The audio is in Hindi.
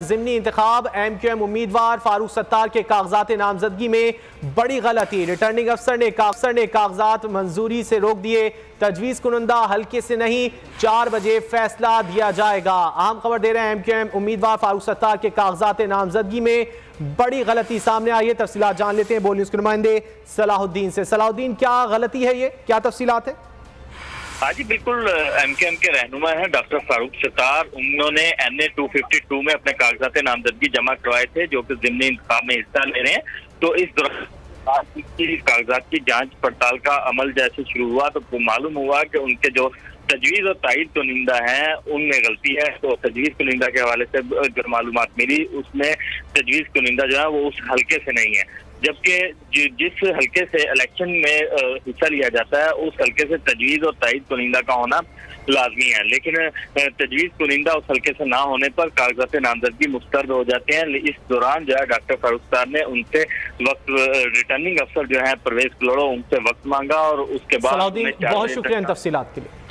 ज़िमनी इंतखाब MQM उम्मीदवार फारूक सत्तार के कागजात नामजदगी में बड़ी गलती। रिटर्निंग अफसर ने कागजात मंजूरी से रोक दिए। तजवीज़ कुनंदा हल्के से नहीं, 4 बजे फैसला दिया जाएगा। अहम खबर दे रहे हैं MQM उम्मीदवार फारूक सत्तार के कागजात नामजदगी में बड़ी गलती सामने आई है। तफसीलात जान लेते हैं बोल न्यूज़ के नुमाइंदे सलाहुद्दीन से। सलाहुद्दीन, क्या गलती है, ये क्या तफसीलात है? हाँ जी, बिल्कुल। MQM के रहनुमा हैं डॉक्टर फारूक सत्तार। उन्होंने NA 252 में अपने कागजात नामजदगी जमा करवाए थे, जो कि ज़िमनी इंतखाब में हिस्सा ले रहे हैं। तो इस दौरान कागजात की जांच पड़ताल का अमल जैसे शुरू हुआ तो मालूम हुआ कि उनके जो तजवीज़ और तायद कुनिंदा हैं उनमें गलती है। तो तजवीज़ कुनिंदा के हवाले से जो मालूमात मिली, उसमें तजवीज़ कुनिंदा जो है वो उस हल्के से नहीं है, जबकि जिस हल्के से इलेक्शन में हिस्सा लिया जाता है उस हल्के से तजवीज़ और तायद कुनिंदा का होना लाजमी है। लेकिन तजवीज़ कुनिंदा उस हल्के से ना होने पर कागजात नामजदगी मुस्तरद हो जाते हैं। इस दौरान जो है डॉक्टर फारूक सत्तार ने उनसे वक्त, रिटर्निंग अफसर जो है परवेज कलोड़ो, उनसे वक्त मांगा और उसके बाद बहुत शुक्रिया इन तफसीलात के लिए।